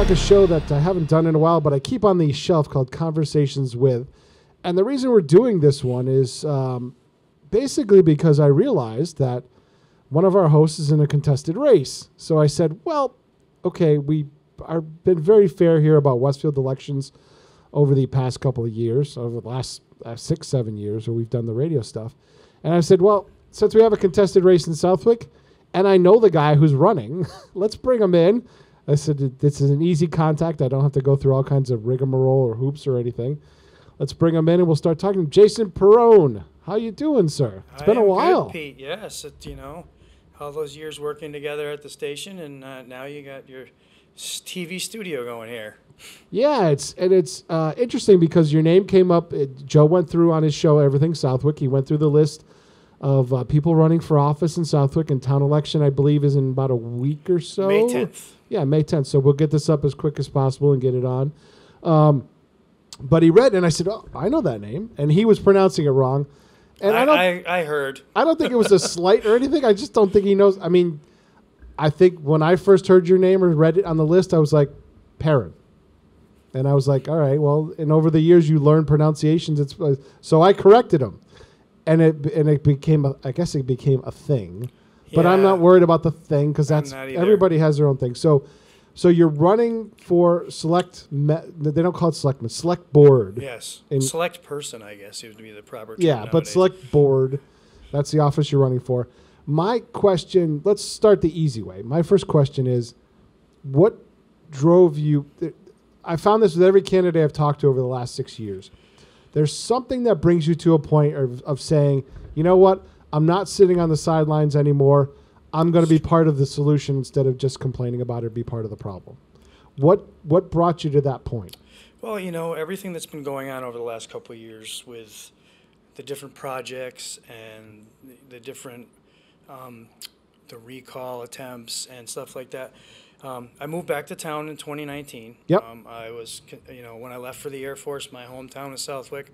back a show that I haven't done in a while, but I keep on the shelf called Conversations With. And the reason we're doing this one is basically because I realized that one of our hosts is in a contested race. So I said, well, okay, we are been very fair here about Westfield elections over the past couple of years, over the last 6-7 years where we've done the radio stuff. And I said, well, since we have a contested race in Southwick, and I know the guy who's running, let's bring him in. I said, this is an easy contact. I don't have to go through all kinds of rigmarole or hoops or anything. Let's bring him in and we'll start talking. Jason Perron, how you doing, sir? It's been a while. Good, Pete. Yes, all those years working together at the station, and now you got your TV studio going here. Yeah, it's interesting because your name came up. Joe went through on his show, Everything Southwick. He went through the list of people running for office in Southwick, and town election, I believe, is in about a week or so. May 10th. Yeah, May 10th. So we'll get this up as quick as possible and get it on. But he read, and I said, oh, I know that name. And he was pronouncing it wrong. And I heard. I don't think it was a slight or anything. I just don't think he knows. I mean, I think when I first heard your name or read it on the list, I was like, Perron. And I was like, all right, well, and over the years you learn pronunciations. So I corrected him. And it became, I guess it became a thing. But I'm not worried about the thing because that's everybody has their own thing. So you're running for they don't call it selectmen, select board. Yes, select person, I guess it would be the proper term. Yeah, nowadays. but select board, that's the office you're running for. My question, let's start the easy way. My first question is, what drove you? I found this with every candidate I've talked to over the last 6 years. There's something that brings you to a point of saying, you know what? I'm not sitting on the sidelines anymore. I'm going to be part of the solution instead of just complaining about it, be part of the problem. What brought you to that point? Well, everything that's been going on over the last couple of years with the different projects and the different the recall attempts and stuff like that. I moved back to town in 2019. Yep. I was, when I left for the Air Force, my hometown is Southwick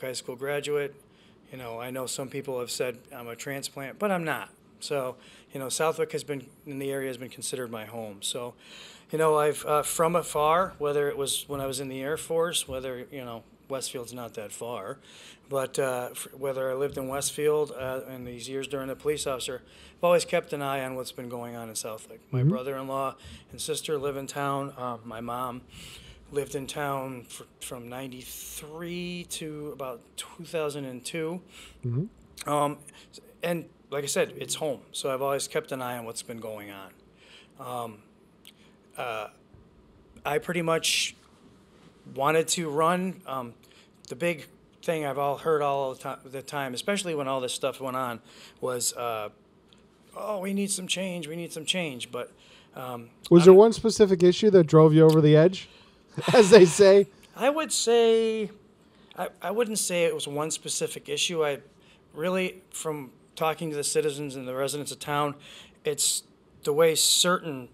High School graduate. I know some people have said I'm a transplant, but I'm not. So, Southwick in the area has been considered my home. So, I've, from afar, whether it was when I was in the Air Force, whether, Westfield's not that far, but whether I lived in Westfield in these years during the police officer, I've always kept an eye on what's been going on in Southwick. My brother-in-law and sister live in town. My mom lived in town from 93 to about 2002. And like I said, it's home. So I've always kept an eye on what's been going on. I pretty much wanted to run. The big thing I've heard all the time, especially when all this stuff went on, was, we need some change. We need some change. But was there one specific issue that drove you over the edge, as they say? I would say, I wouldn't say it was one specific issue. I really, from talking to the citizens and the residents of town, it's the way certain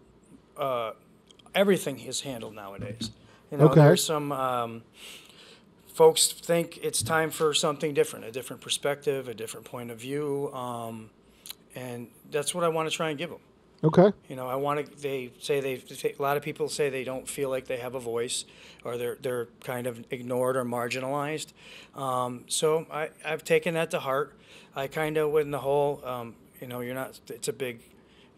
everything is handled nowadays. There's some folks think it's time for something different, a different perspective, a different point of view, and that's what I want to try and give them. Okay. I want to. They say a lot of people say they don't feel like they have a voice, or they're kind of ignored or marginalized. So I've taken that to heart. I kind of went in the whole, you're not. It's a big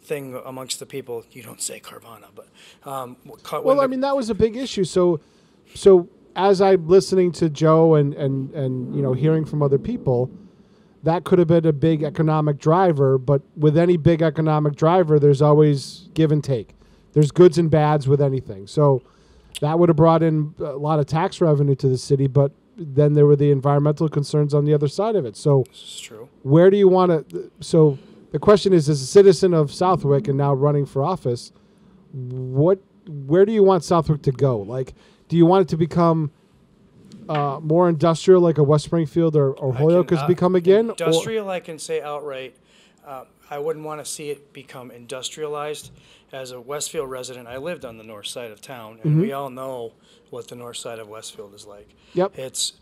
thing amongst the people. You don't say Carvana, but that was a big issue. So as I'm listening to Joe and hearing from other people, that could have been a big economic driver. But with any big economic driver, there's always give and take. There's goods and bads with anything. So that would have brought in a lot of tax revenue to the city, but then there were the environmental concerns on the other side of it. So this is true. Where do you want to? So the question is, as a citizen of Southwick and now running for office, where do you want Southwick to go? Like, do you want it to become more industrial, like a West Springfield or Holyoke has become again? Industrial, I can say outright. I wouldn't want to see it become industrialized. As a Westfield resident, I lived on the north side of town, and we all know what the north side of Westfield is like. Yep. It's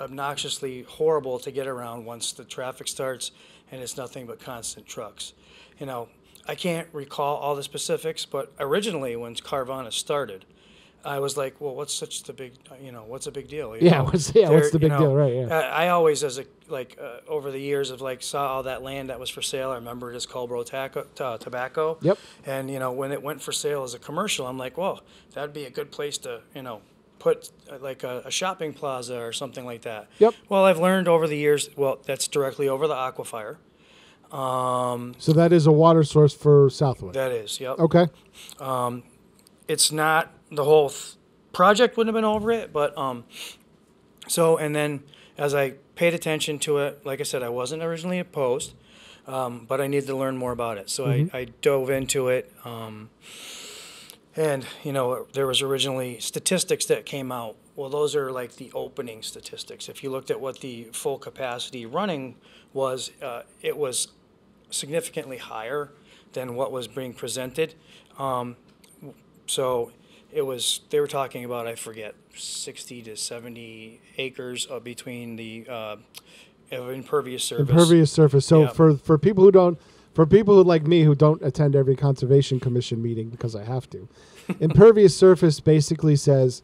obnoxiously horrible to get around once the traffic starts, and it's nothing but constant trucks. I can't recall all the specifics, but originally when Carvana started, I was like, well, what's a big deal? What's the big deal, right? Yeah. I always, over the years of saw all that land that was for sale. I remember it as Culbro Tobacco. Yep. And, when it went for sale as a commercial, I'm like, well, that'd be a good place to, put a shopping plaza or something like that. Yep. Well, I've learned over the years, that's directly over the aquifer. So that is a water source for Southwick. That is, yep. Okay. It's not the whole project wouldn't have been over it, but and then as I paid attention to it, like I said, I wasn't originally opposed, but I needed to learn more about it. So I dove into it, and there was originally statistics that came out. Well, those are like the opening statistics. If you looked at what the full capacity running was, it was significantly higher than what was being presented. So they were talking about, I forget, 60 to 70 acres between the impervious surface. Impervious surface. So Yeah. for people who like me who don't attend every conservation commission meeting because I have to, impervious surface basically says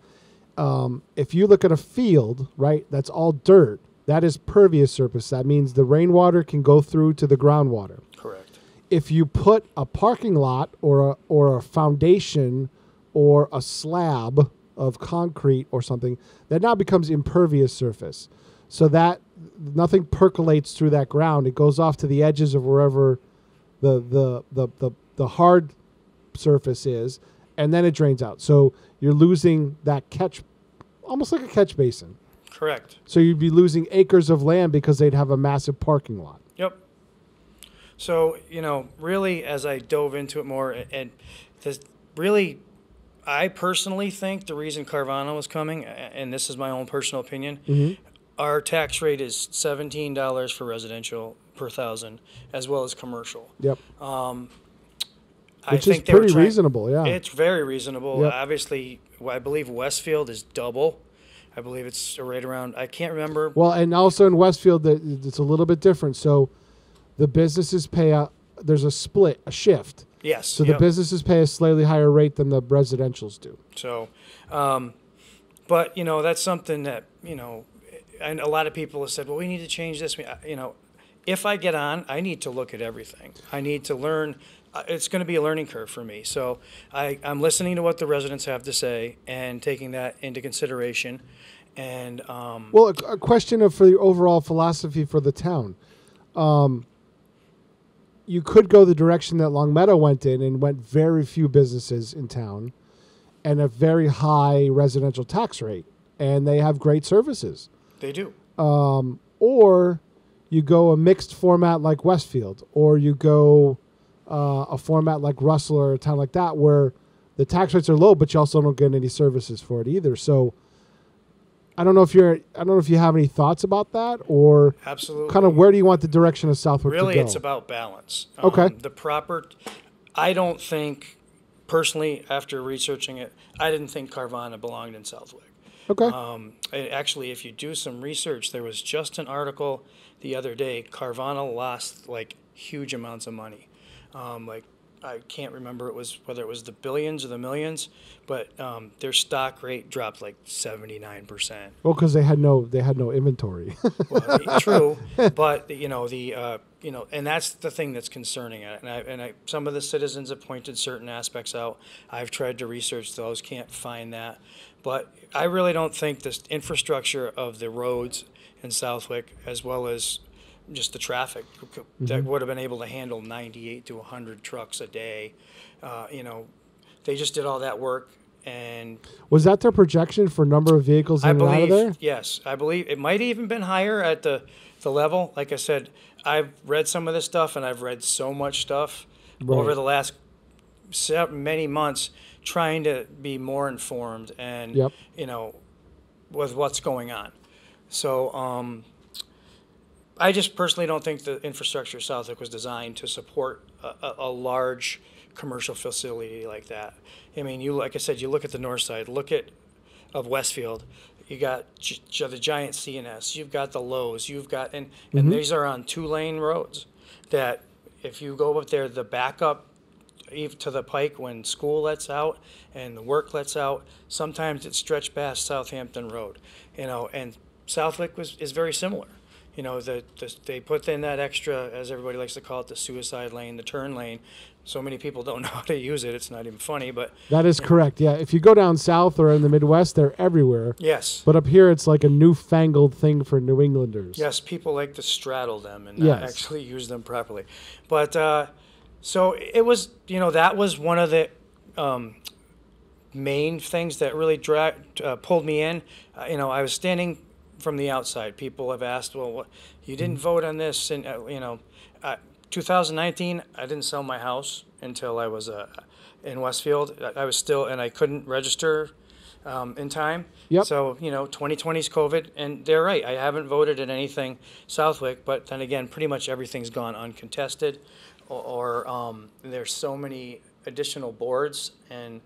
if you look at a field, right, that's all dirt, that is pervious surface. That means the rainwater can go through to the groundwater. Correct. If you put a parking lot or a foundation or a slab of concrete or something, that now becomes impervious surface. So that nothing percolates through that ground. It goes off to the edges of wherever the hard surface is, and then it drains out. So you're losing that catch, almost like a catch basin. Correct. So you'd be losing acres of land because they'd have a massive parking lot. Yep. So, really, as I dove into it more, and I personally think the reason Carvana was coming, and this is my own personal opinion, our tax rate is $17 for residential per thousand, as well as commercial. Yep. Which is pretty reasonable, yeah. It's very reasonable. Yep. Obviously, I believe Westfield is double. I believe it's right around, I can't remember. Well, and also in Westfield, it's a little bit different. So the businesses pay there's a split, a shift. Yes. So the businesses pay a slightly higher rate than the residentials do. So, but, that's something that, and a lot of people have said, well, we need to change this. If I get on, I need to look at everything. I need to learn. It's going to be a learning curve for me. So I'm listening to what the residents have to say and taking that into consideration. And well, a question for the overall philosophy for the town. You could go the direction that Longmeadow went in and went very few businesses in town and a very high residential tax rate, and they have great services. They do. Or you go a mixed format like Westfield, or you go a format like Russell or a town like that where the tax rates are low, but you also don't get any services for it either. So I don't know if you have any thoughts about that, or absolutely kind of where do you want the direction of Southwick to go? Really, it's about balance. Okay. I don't think, personally, after researching it, I didn't think Carvana belonged in Southwick. Okay. Actually, if you do some research, there was just an article the other day. Carvana lost huge amounts of money. I can't remember whether it was the billions or the millions, but their stock rate dropped 79%. Well, because they had no inventory. Well, true, but and that's the thing that's concerning it. And some of the citizens have pointed certain aspects out. I've tried to research those, can't find that, but I really don't think this infrastructure of the roads in Southwick, as well as just the traffic that would have been able to handle 98 to 100 trucks a day. They just did all that work. And was that their projection for number of vehicles in and out of there? Yes, I believe it might have even been higher at the level. Like I said, I've read some of this stuff, and I've read so much stuff over the last many months trying to be more informed and, with what's going on. So, I just personally don't think the infrastructure of Southwick was designed to support a large commercial facility like that. I mean, like I said, you look at the north side, of Westfield, you got the giant C&S, you've got the Lowe's, and these are on 2-lane roads that if you go up there, the backup even to the pike when school lets out and the work lets out. Sometimes it's stretched past Southampton Road, and Southwick is very similar. They put in that extra, as everybody likes to call it, the suicide lane, the turn lane. So many people don't know how to use it. It's not even funny, but that is correct. Yeah, if you go down south or in the Midwest, they're everywhere. Yes. But up here, it's like a newfangled thing for New Englanders. Yes, people like to straddle them and not actually use them properly. But so it was, that was one of the main things that really pulled me in. I was standing from the outside. People have asked, well, you didn't vote on this, and 2019, I didn't sell my house until I was in Westfield. I was still, and I couldn't register in time. Yep. So 2020's COVID, and they're right. I haven't voted in anything Southwick, but then again, pretty much everything's gone uncontested, or there's so many additional boards and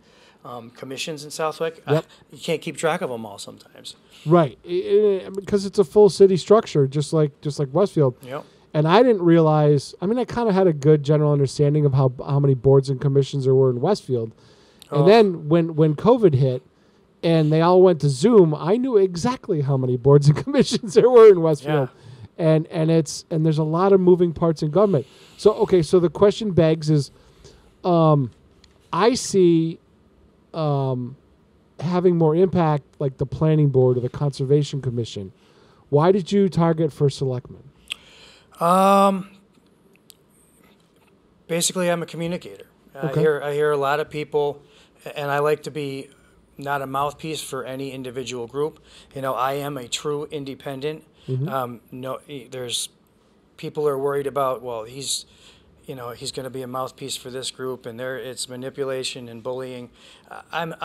commissions in Southwick. Yep. You can't keep track of them all sometimes. Right, because it's a full city structure, just like Westfield. Yep. And I didn't realize. I mean, I kind of had a good general understanding of how many boards and commissions there were in Westfield. And then when COVID hit, and they all went to Zoom, I knew exactly how many boards and commissions there were in Westfield. Yeah. And there's a lot of moving parts in government. So the question begs is, I see having more impact like the planning board or the conservation commission. Why did you target for selectmen? Basically, I'm a communicator. Okay. I hear a lot of people, and I like to be not a mouthpiece for any individual group. I am a true independent. Mm-hmm. There's people are worried about, well, he's going to be a mouthpiece for this group, and it's manipulation and bullying. I'm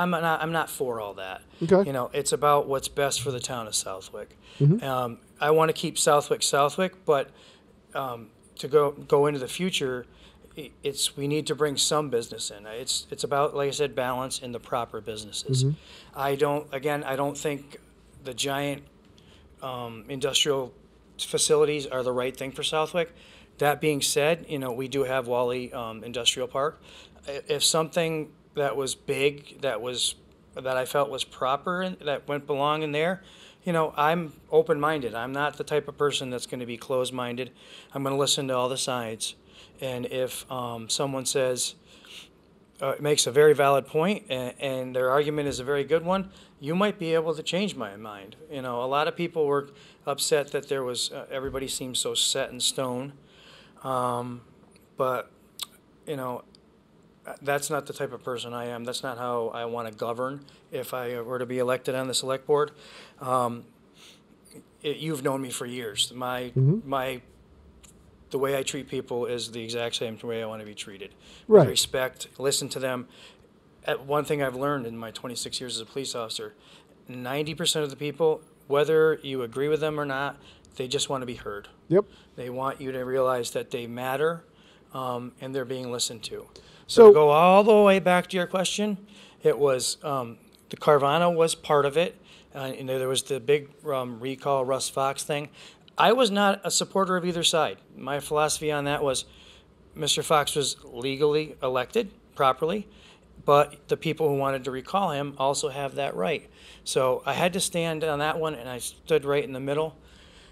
not for all that. Okay. It's about what's best for the town of Southwick. Mm-hmm. I want to keep Southwick, but to go into the future, we need to bring some business in. It's about, like I said, balance in the proper businesses. Mm-hmm. I don't think the giant industrial facilities are the right thing for Southwick. That being said, we do have Wally Industrial Park. If something that was big, that I felt was proper and that belong in there, I'm open-minded. I'm not the type of person that's going to be closed-minded. I'm going to listen to all the sides. And if someone says, makes a very valid point and their argument is a very good one, you might be able to change my mind. A lot of people were upset that there was, everybody seemed so set in stone. But that's not the type of person I am. That's not how I want to govern if I were to be elected on the select board. You've known me for years. The way I treat people is the exact same way I want to be treated. Right. With respect, listen to them. One thing I've learned in my 26 years as a police officer, 90% of the people, whether you agree with them or not, they just want to be heard. Yep. They want you to realize that they matter, and they're being listened to. So to go all the way back to your question, it was the Carvana was part of it. There was the big recall Russ Fox thing. I was not a supporter of either side. My philosophy on that was Mr. Fox was legally elected properly, but the people who wanted to recall him also have that right. So I had to stand on that one, and I stood right in the middle.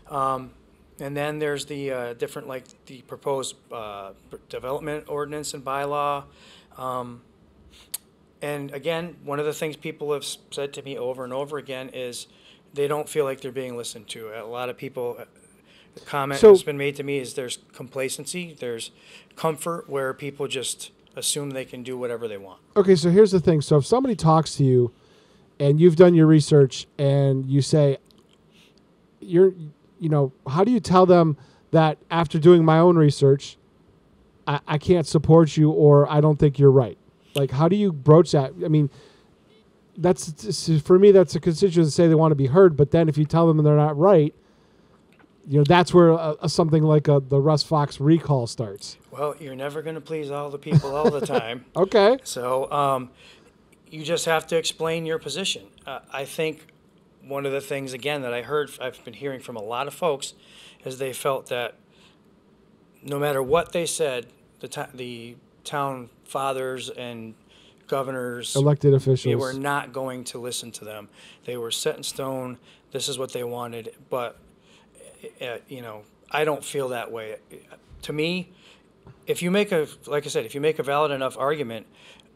And then there's the different, like the proposed development ordinance and bylaw. And again, one of the things people have said to me over and over again is they don't feel like they're being listened to. A lot of people, the comment that's been made to me is there's complacency, there's comfort where people just assume they can do whatever they want. Okay, so here's the thing. So if somebody talks to you and you've done your research and you say, how do you tell them that after doing my own research, I can't support you or I don't think you're right? Like, how do you broach that? I mean, for me, that's a constituent to say they want to be heard, but then if you tell them they're not right, that's where something like the Russ Fox recall starts. Well, you're never going to please all the people all the time. Okay. So you just have to explain your position. I think one of the things, again, that I've been hearing from a lot of folks is they felt that no matter what they said, the town fathers and governors, elected officials. they were not going to listen to them. They were set in stone. This is what they wanted. But, I don't feel that way. To me, if you make like I said, if you make a valid enough argument,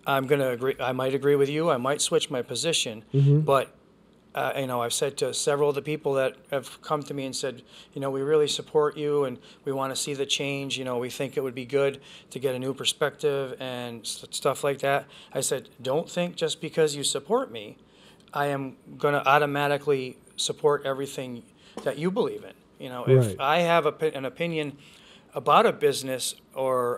I'm going to agree. I might agree with you. I might switch my position. But, I've said to several of the people that have come to me and said, we really support you and we want to see the change. We think it would be good to get a new perspective and stuff like that. I said, don't think just because you support me, I am going to automatically support everything that you believe in. If I have an opinion about a business or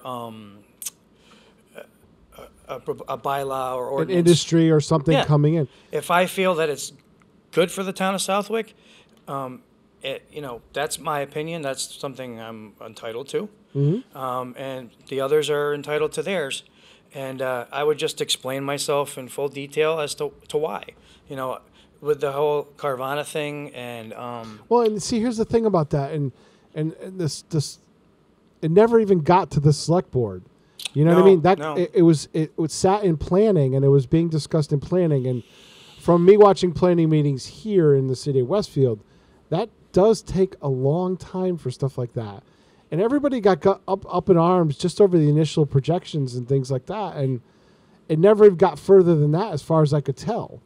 a bylaw or ordinance, an industry or something coming in. If I feel that it's good for the town of Southwick, that's my opinion. That's something I'm entitled to. And the others are entitled to theirs. And I would just explain myself in full detail as to why. With the whole Carvana thing and well, and see, here's the thing about that, and this it never even got to the select board. You know what I mean? That it was sat in planning and it was being discussed in planning. And from me watching planning meetings here in the city of Westfield, that does take a long time for stuff like that. And everybody got up in arms just over the initial projections and things like that, and it never got further than that, as far as I could tell.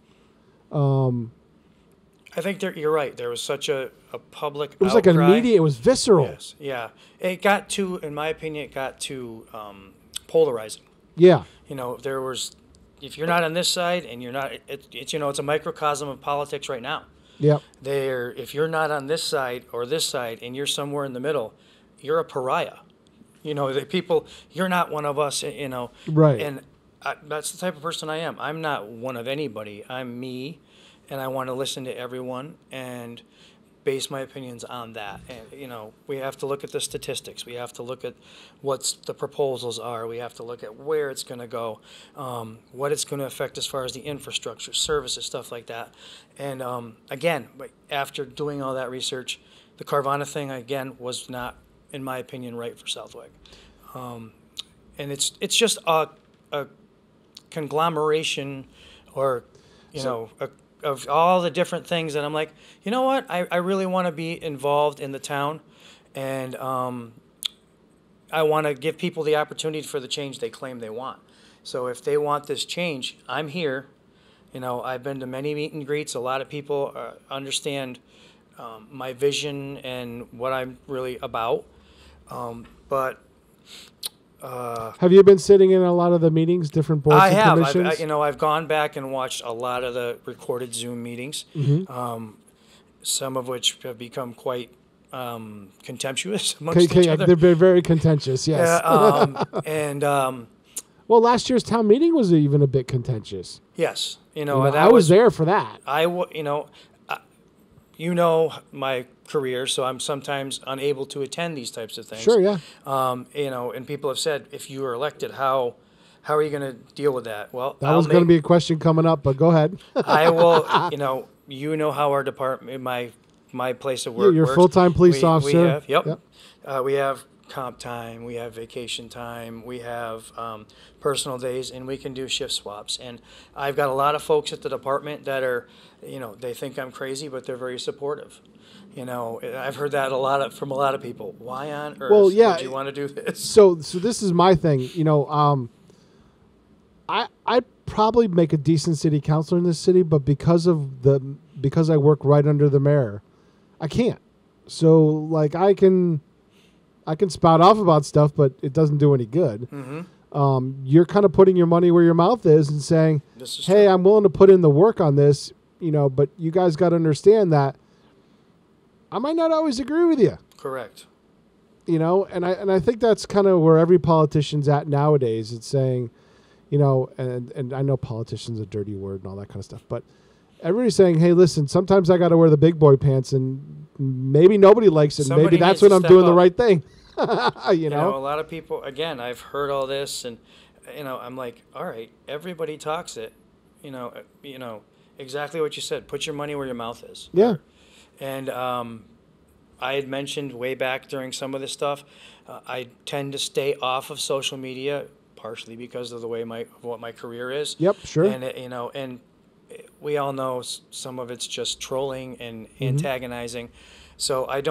I think you're right. There was such a public. It was outcry. like an immediate. It was visceral. Yes, yeah. It got too, in my opinion, polarizing. Yeah. There was, if you're not on this side and you're not, it's a microcosm of politics right now. Yeah. If you're not on this side or this side and you're somewhere in the middle, you're a pariah. The people, you're not one of us. Right. And that's the type of person I am. I'm not one of anybody. I'm me, and I want to listen to everyone and base my opinions on that. And, we have to look at the statistics. We have to look at what the proposals are. We have to look at where it's going to go, what it's going to affect as far as the infrastructure, services, stuff like that. And, again, after doing all that research, the Carvana thing, again, was not, in my opinion, right for Southwick. And it's just a conglomeration or, of all the different things that I'm like, you know what, I really want to be involved in the town, and I want to give people the opportunity for the change they claim they want. So if they want this change, I'm here. I've been to many meet and greets. A lot of people understand my vision and what I'm really about. But have you been sitting in a lot of the meetings, different boards and commissions? I've gone back and watched a lot of the recorded Zoom meetings, some of which have become quite contemptuous amongst each other. They're very contentious, yes. Well, last year's town meeting was even a bit contentious. Yes. I was there for that. My career, so I'm sometimes unable to attend these types of things. Sure, yeah. And people have said, if you are elected, how are you going to deal with that? Well, that was going to be a question coming up, but go ahead. I will. How our department, my place of work. You're a full-time police officer. We have comp time, we have vacation time, we have personal days, and we can do shift swaps. And I've got a lot of folks at the department that are, they think I'm crazy, but they're very supportive. I've heard that from a lot of people. Why on earth would you want to do this? So this is my thing. I'd probably make a decent city councilor in this city, but because I work right under the mayor, I can't. So I can spout off about stuff, but it doesn't do any good. You're kind of putting your money where your mouth is and saying, hey, I'm willing to put in the work on this, but you guys got to understand that I might not always agree with you. Correct. And I think that's kind of where every politician's at nowadays. It's saying, and I know politician's a dirty word and all that kind of stuff, but everybody's saying, hey, listen, sometimes I got to wear the big boy pants, and maybe nobody likes it. Maybe that's when I'm doing the right thing. A lot of people, again, I've heard all this, and, I'm like, all right, everybody talks it, exactly what you said. Put your money where your mouth is. Yeah. And I had mentioned way back during some of this stuff, I tend to stay off of social media partially because of the way what my career is. Yep, sure. And and we all know some of it's just trolling and antagonizing. So I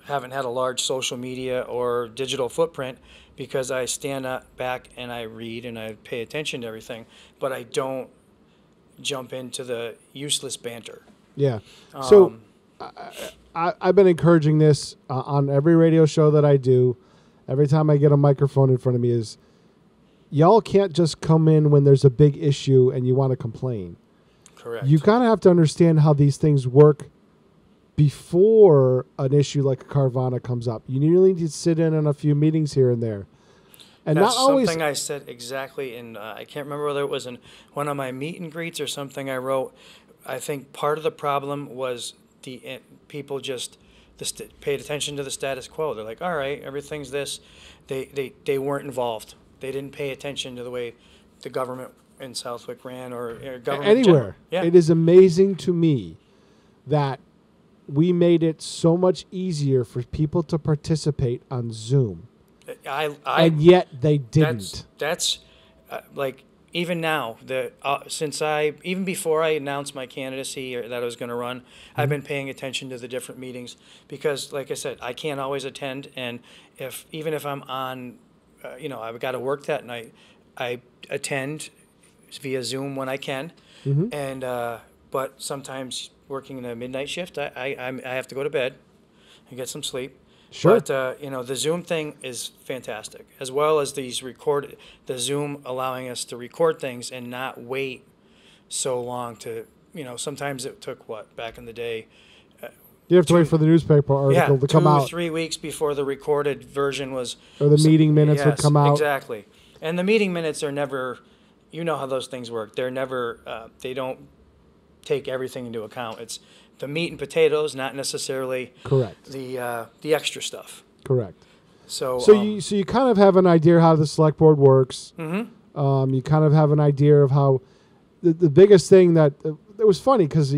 haven't had a large social media or digital footprint because I stand back and I read and I pay attention to everything, but I don't jump into the useless banter. Yeah. So I've been encouraging this on every radio show that I do. Every time I get a microphone in front of me is, y'all can't just come in when there's a big issue and you want to complain. Correct. You kind of have to understand how these things work before an issue like a Carvana comes up. You need to sit in on a few meetings here and there. And that's not always something I said exactly I can't remember whether it was in one of my meet and greets or something I wrote. I think part of the problem was people just paid attention to the status quo. They're like, all right, everything's this. They weren't involved. They didn't pay attention to the way the government in Southwick ran or government anywhere. Yeah. It is amazing to me that we made it so much easier for people to participate on Zoom. And yet they didn't. That's like even now even before I announced my candidacy or that I was going to run, I've been paying attention to the different meetings because, like I said, I can't always attend, and even if I'm on, I've got to work that night, I attend via Zoom when I can, and but sometimes working in a midnight shift, I have to go to bed and get some sleep. Sure. But, the Zoom thing is fantastic, as well as the Zoom allowing us to record things and not wait so long to, sometimes it took back in the day. You have to wait for the newspaper article to come out. 2-3 weeks before the recorded version was. Or the meeting minutes would come out. Exactly. And the meeting minutes are never, how those things work. They're never, they don't take everything into account. It's the meat and potatoes, not necessarily correct the extra stuff. Correct. So you kind of have an idea how the select board works. Mm-hmm. You kind of have an idea of how the biggest thing that it was funny because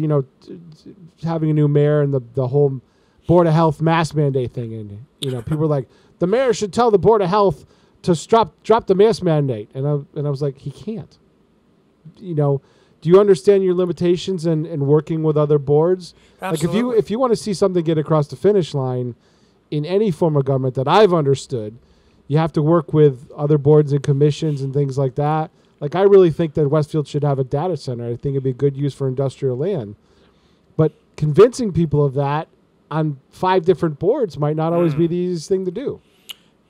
having a new mayor and the whole Board of Health mask mandate thing, and people were like, the mayor should tell the Board of Health to drop the mask mandate, and I was like, he can't. Do you understand your limitations and working with other boards? Absolutely. Like if you want to see something get across the finish line in any form of government that I've understood, you have to work with other boards and commissions and things like that. Like I really think that Westfield should have a data center. I think it'd be good use for industrial land. But convincing people of that on 5 different boards might not always be the easiest thing to do.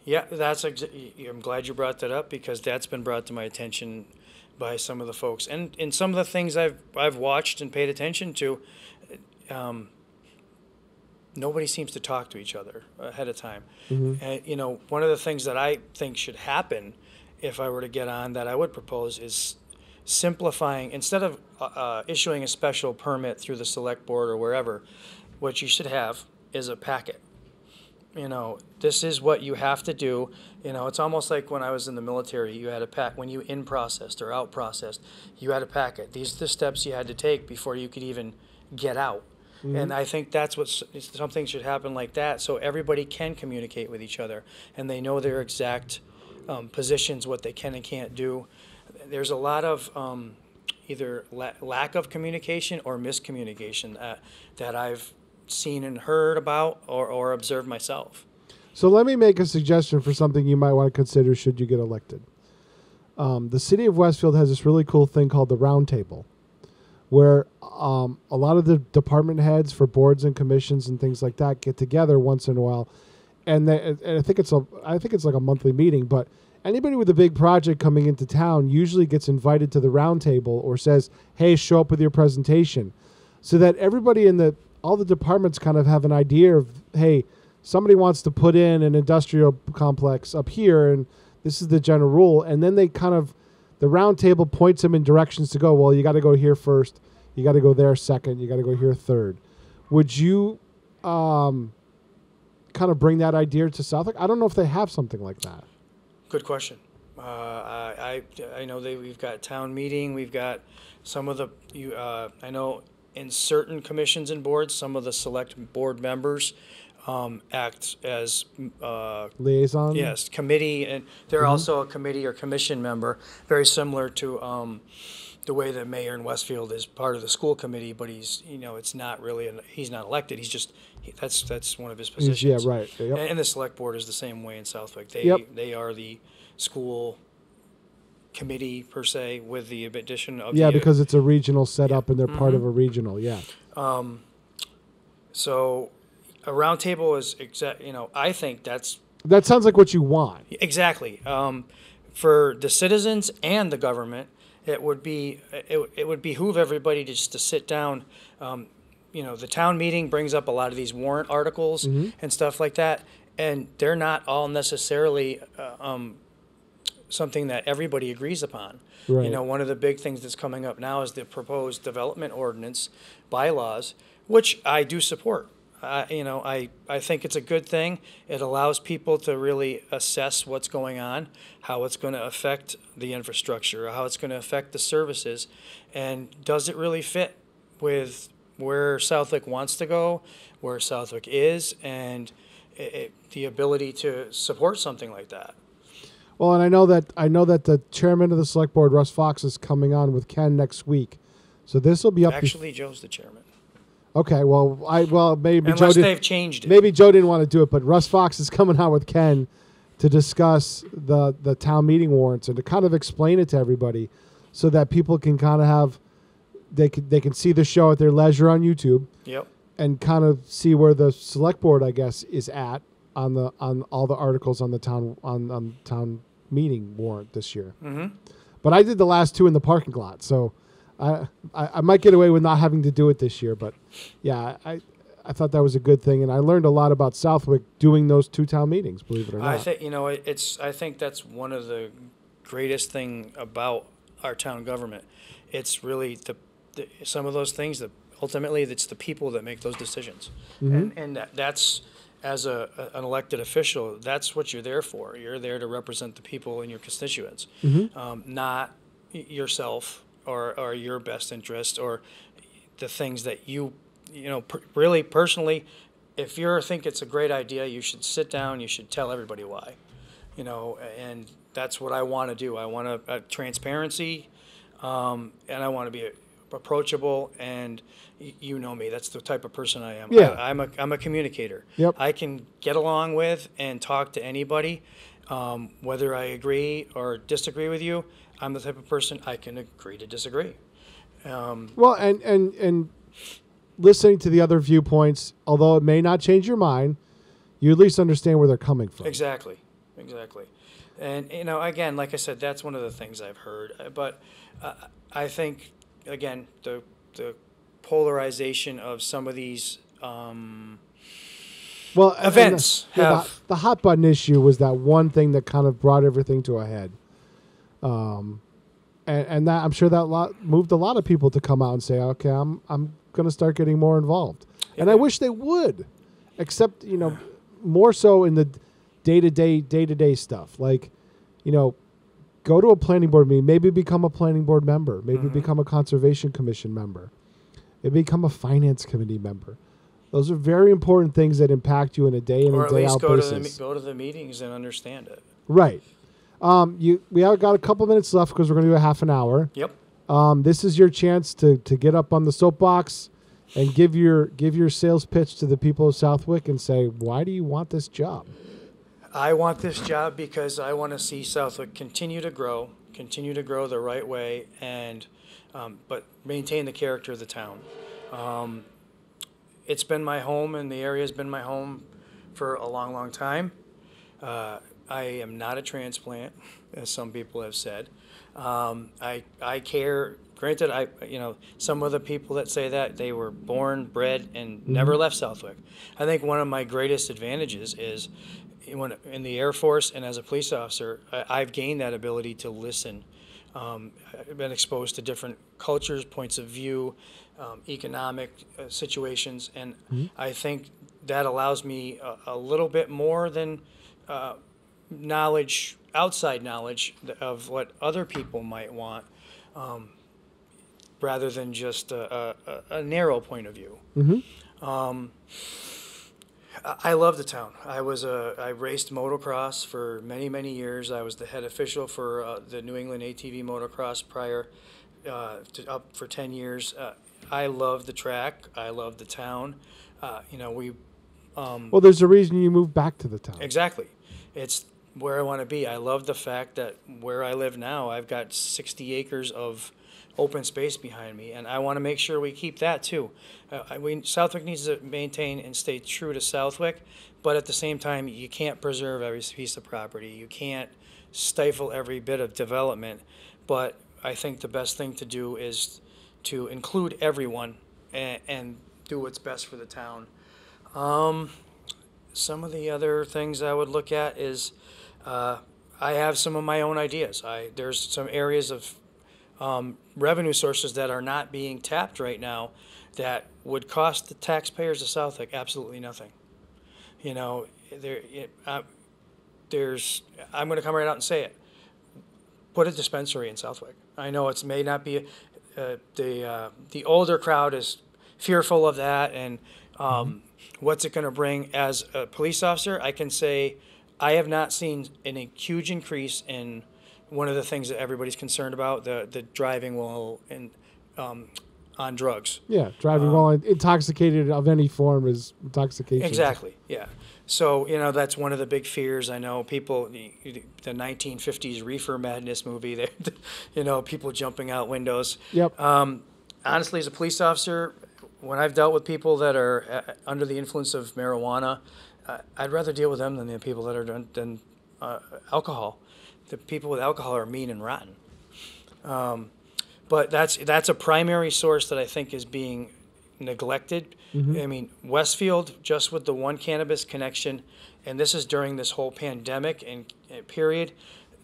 Yeah, I'm glad you brought that up because that's been brought to my attention by some of the folks, and in some of the things I've watched and paid attention to, nobody seems to talk to each other ahead of time. And one of the things that I think should happen if I were to get on that I would propose is simplifying, instead of issuing a special permit through the select board or wherever, what you should have is a packet. This is what you have to do. It's almost like when I was in the military, you had a pack. When you in-processed or out-processed, you had a packet. These are the steps you had to take before you could even get out. And I think that's something should happen like that, so everybody can communicate with each other and they know their exact positions, what they can and can't do. There's a lot of either lack of communication or miscommunication that I've seen and heard about or observed myself. So let me make a suggestion for something you might want to consider should you get elected. The city of Westfield has this really cool thing called the Round Table, where a lot of the department heads for boards and commissions and things like that get together once in a while, and I think it's like a monthly meeting. But anybody with a big project coming into town usually gets invited to the Round Table or says, "Hey, show up with your presentation," so that everybody in all the departments kind of have an idea of, hey, somebody wants to put in an industrial complex up here, and this is the general rule. And then the Round Table points them in directions to go, well, you got to go here first, you got to go there second, you got to go here third. Would you kind of bring that idea to Southwick? I don't know if they have something like that. Good question. I know we've got town meeting, we've got some of I know in certain commissions and boards, some of the select board members act as liaison. yes, committee, and they're also a committee or commission member, very similar to the way the mayor in Westfield is part of the school committee, but he's it's not really he's not elected. He's just that's one of his positions. Yeah, right. Yep. And the select board is the same way in Southwick. They are the school committee per se, with the addition of because it's a regional setup and they're part of a regional. Yeah. So a roundtable is I think that sounds like what you want. Exactly. For the citizens and the government, it would behoove everybody just to sit down. The town meeting brings up a lot of these warrant articles and stuff like that, and they're not all necessarily something that everybody agrees upon. Right. One of the big things that's coming up now is the proposed development ordinance bylaws, which I do support. I think it's a good thing. It allows people to really assess what's going on, how it's going to affect the infrastructure, how it's going to affect the services, and does it really fit with where Southwick wants to go, where Southwick is, and the ability to support something like that. Well, and I know that the chairman of the select board, Russ Fox, is coming on with Ken next week, so this will be up. Actually, Joe's the chairman. Okay, maybe unless they've changed it. Maybe Joe didn't want to do it, but Russ Fox is coming out with Ken to discuss the town meeting warrants and to kind of explain it to everybody, so that people can kind of have they can see the show at their leisure on YouTube. Yep. And kind of see where the select board, I guess, is at on all the articles on the town meeting warrant this year. Mm-hmm. But I did the last two in the parking lot, so I might get away with not having to do it this year. But yeah, I thought that was a good thing, and I learned a lot about Southwick doing those two town meetings. Believe it or not, I think I think that's one of the greatest thing about our town government. It's really some of those things that ultimately it's the people that make those decisions, and that's. As an elected official, that's what you're there for. You're there to represent the people and your constituents, not yourself or your best interest or the things that really personally. If you think it's a great idea, you should sit down. You should tell everybody why, and that's what I want to do. I want a transparency, and I want to be approachable, and you know me, that's the type of person I am. Yeah. I'm a communicator. Yep. I can get along with and talk to anybody, whether I agree or disagree with you. I'm the type of person I can agree to disagree. Well, and listening to the other viewpoints, although it may not change your mind, you at least understand where they're coming from. Exactly. And again, like I said, that's one of the things I've heard, but I think again the polarization of some of these events the hot button issue was that one thing that kind of brought everything to a head, and that I'm sure that moved a lot of people to come out and say, okay, I'm going to start getting more involved. Yeah. And I wish they would, except more so in the day-to-day stuff, like go to a planning board meeting, maybe become a planning board member, maybe become a conservation commission member, maybe become a finance committee member. Those are very important things that impact you in a day in and day out basis. Or at least go to the meetings and understand it. Right. We have got a couple minutes left because we're going to do a half an hour. Yep. This is your chance to get up on the soapbox and give your sales pitch to the people of Southwick and say, why do you want this job? I want this job because I want to see Southwick continue to grow the right way, and but maintain the character of the town. It's been my home, and the area has been my home for a long, long time. I am not a transplant, as some people have said. I care. Granted, some of the people that say that, they were born, bred, and never left Southwick. I think one of my greatest advantages is when in the Air Force and as a police officer, I've gained that ability to listen. I've been exposed to different cultures, points of view, economic situations, and I think that allows me a little bit more than knowledge, outside knowledge of what other people might want, rather than just a narrow point of view. I love the town. I raced motocross for many, many years. I was the head official for the New England ATV motocross prior up for 10 years. I love the track. I love the town. We. Well, there's a reason you moved back to the town. Exactly. It's where I want to be. I love the fact that where I live now, I've got 60 acres of open space behind me, and I want to make sure we keep that too. Southwick needs to maintain and stay true to Southwick, but at the same time, you can't preserve every piece of property. You can't stifle every bit of development, but I think the best thing to do is to include everyone and do what's best for the town. Some of the other things I would look at is I have some of my own ideas. There's some areas of revenue sources that are not being tapped right now that would cost the taxpayers of Southwick absolutely nothing. I'm going to come right out and say it. Put a dispensary in Southwick. I know it may not be the older crowd is fearful of that, and what's it going to bring? As a police officer, I can say I have not seen a huge increase in one of the things that everybody's concerned about, the driving while on drugs. Yeah, driving while intoxicated of any form is intoxication. Exactly, yeah. So, that's one of the big fears. I know people, the 1950s Reefer Madness movie, people jumping out windows. Yep. Honestly, as a police officer, when I've dealt with people that are under the influence of marijuana, I'd rather deal with them than the people that are than alcohol. The people with alcohol are mean and rotten. But that's a primary source that I think is being neglected. I mean, Westfield, just with the one cannabis connection, and this is during this whole pandemic and period,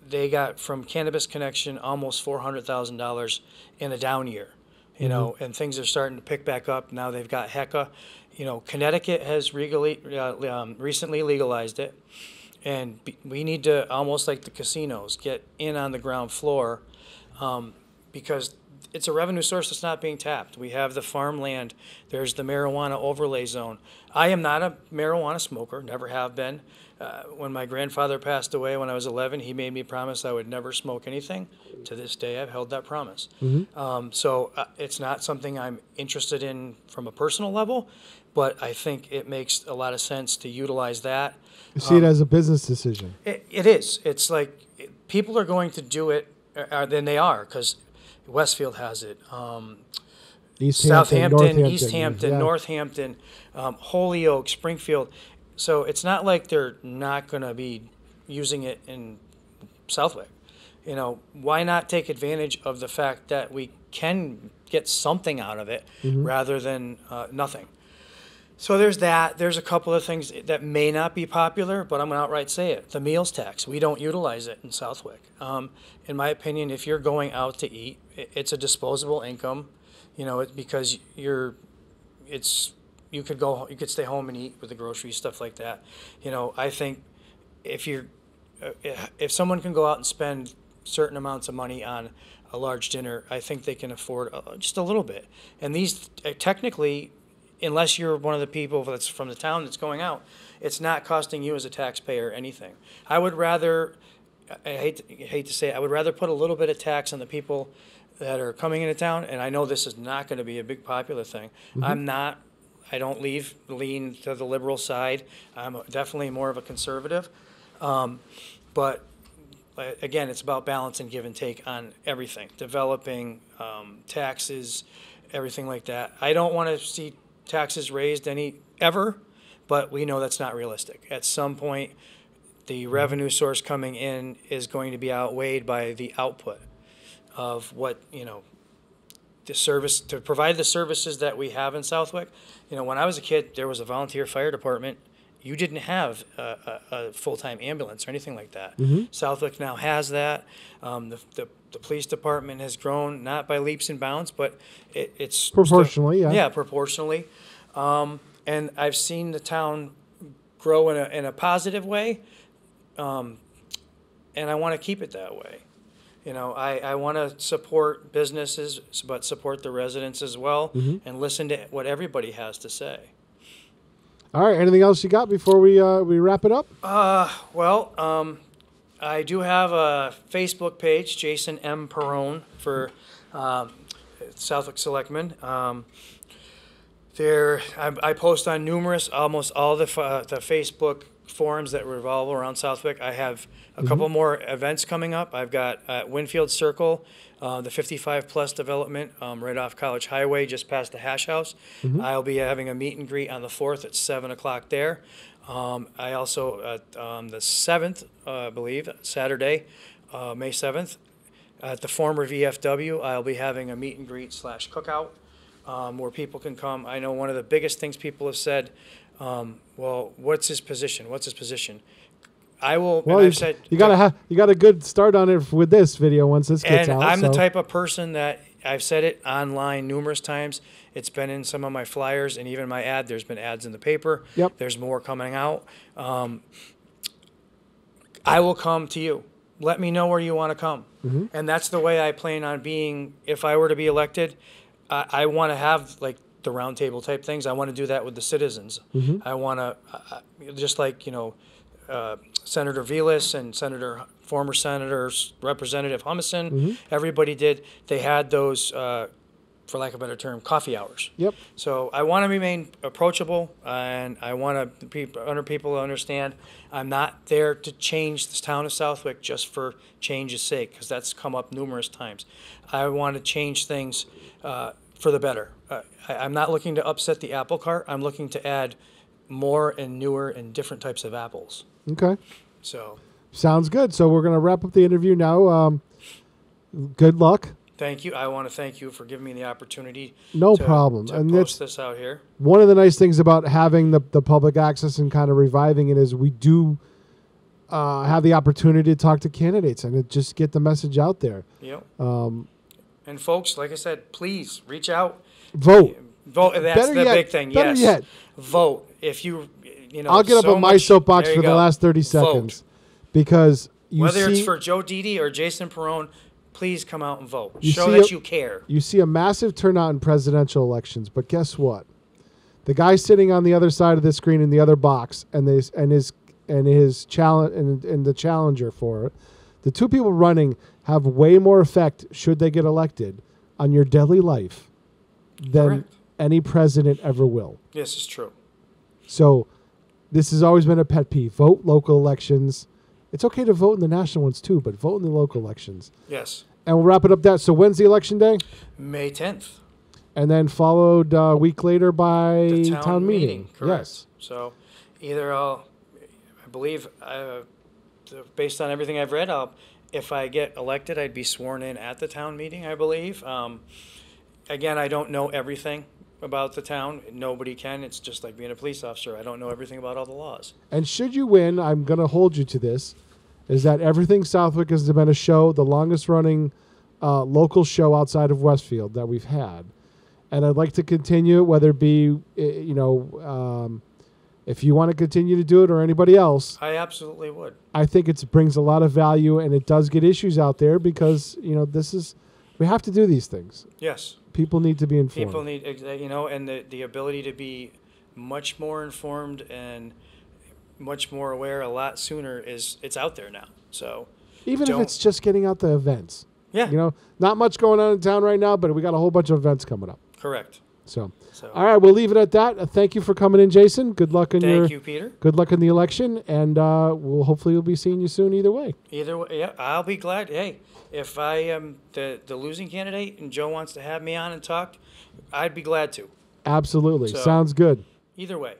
they got from cannabis connection almost $400,000 in a down year. And things are starting to pick back up. Now they've got HECA. Connecticut has recently legalized it. And we need to, almost like the casinos, get in on the ground floor because it's a revenue source that's not being tapped. We have the farmland. There's the marijuana overlay zone. I am not a marijuana smoker, never have been. When my grandfather passed away when I was 11, he made me promise I would never smoke anything. To this day, I've held that promise. So it's not something I'm interested in from a personal level, but I think it makes a lot of sense to utilize that. You see it as a business decision. It is. It's like people are going to do it, then they are, because Westfield has it. Southampton, East Hampton, Northampton, Holyoke, Springfield. So it's not like they're not going to be using it in Southwick. Why not take advantage of the fact that we can get something out of it rather than nothing? So there's that. There's a couple of things that may not be popular, but I'm going to outright say it. The meals tax. We don't utilize it in Southwick. In my opinion, if you're going out to eat, it's a disposable income, because you could stay home and eat with the groceries, stuff like that. I think if someone can go out and spend certain amounts of money on a large dinner, I think they can afford just a little bit. And these technically, unless you're one of the people that's from the town that's going out, it's not costing you as a taxpayer anything. I would rather, I hate to say it, I would rather put a little bit of tax on the people that are coming into town, and I know this is not going to be a big popular thing. I don't lean to the liberal side. I'm definitely more of a conservative. But again, it's about balance and give and take on everything, developing, taxes, everything like that. I don't want to see taxes raised ever, but we know that's not realistic. At some point, the revenue source coming in is going to be outweighed by the output of what, the service, to provide the services that we have in Southwick. When I was a kid, there was a volunteer fire department. You didn't have a full-time ambulance or anything like that. Southwick now has that. The police department has grown, not by leaps and bounds, but it's proportionally, still, yeah, proportionally. And I've seen the town grow in a positive way, and I want to keep it that way. I want to support businesses, but support the residents as well, and listen to what everybody has to say. All right. Anything else you got before we wrap it up? I do have a Facebook page, Jason M. Perron, for Southwick Selectmen. I post on almost all the Facebook forums that revolve around Southwick. I have a couple more events coming up. I've got Winfield Circle, the 55-plus development right off College Highway, just past the Hash House. I'll be having a meet and greet on the 4th at 7 o'clock there. I also, on the 7th, I believe, Saturday, May 7th, at the former VFW, I'll be having a meet and greet / cookout where people can come. I know one of the biggest things people have said, well, what's his position? What's his position? I will. Well, I've said you got a good start on it with this video once this gets out. And I'm the type of person that I've said it online numerous times. It's been in some of my flyers and even my ad. There's been ads in the paper. Yep. There's more coming out. I will come to you. Let me know where you want to come. And that's the way I plan on being. If I were to be elected, I want to have like the roundtable type things. I want to do that with the citizens. I want to, just like, Senator Velas and former Senators, Representative Humison, everybody did. They had those, for lack of a better term, coffee hours. Yep. So I want to remain approachable, and I want people to understand I'm not there to change this town of Southwick just for change's sake, because that's come up numerous times. I want to change things for the better. I'm not looking to upset the apple cart. I'm looking to add more and newer and different types of apples. Okay. So. Sounds good. So we're going to wrap up the interview now. Good luck. Thank you. I want to thank you for giving me the opportunity. No problem. And post this out here. One of the nice things about having the public access and kind of reviving it is we do have the opportunity to talk to candidates and just get the message out there. Yep. And folks, like I said, please reach out. Vote. Vote. That's the big thing. Better yes. Yet. Vote. If I'll get up on my soapbox for the last 30 seconds. Vote. Because whether it's for Joe Didi or Jason Perron, please come out and vote. Show that you care. You see a massive turnout in presidential elections, but guess what? The guy sitting on the other side of the screen in the other box and his challenge and the challenger for it, the two people running have way more effect should they get elected on your daily life than any president ever will. Yes, it's true. So this has always been a pet peeve. Vote local elections. It's okay to vote in the national ones too, but vote in the local elections. Yes. And we'll wrap it up that. So when's the election day? May 10th. And then followed a week later by the town meeting. Correct. Yes. So either I believe, based on everything I've read, if I get elected, I'd be sworn in at the town meeting, I believe. Again, I don't know everything about the town. Nobody can. It's just like being a police officer. I don't know everything about all the laws. And should you win, I'm going to hold you to this, is that Everything Southwick has been a show, the longest running local show outside of Westfield that we've had. And I'd like to continue, whether it be, if you want to continue to do it or anybody else. I absolutely would. I think it brings a lot of value, and it does get issues out there because, we have to do these things. Yes. People need to be informed. People need, and the ability to be much more informed and much more aware a lot sooner it's out there now. So even if it's just getting out the events. Yeah. Not much going on in town right now, but we got a whole bunch of events coming up. Correct. So all right, we'll leave it at that. Thank you for coming in, Jason. Good luck in Thank you, Peter. Good luck in the election, and we'll be seeing you soon either way. Either way, yeah, I'll be glad. Hey, if I am the losing candidate and Joe wants to have me on and talk, I'd be glad to. Absolutely. Sounds good. Either way.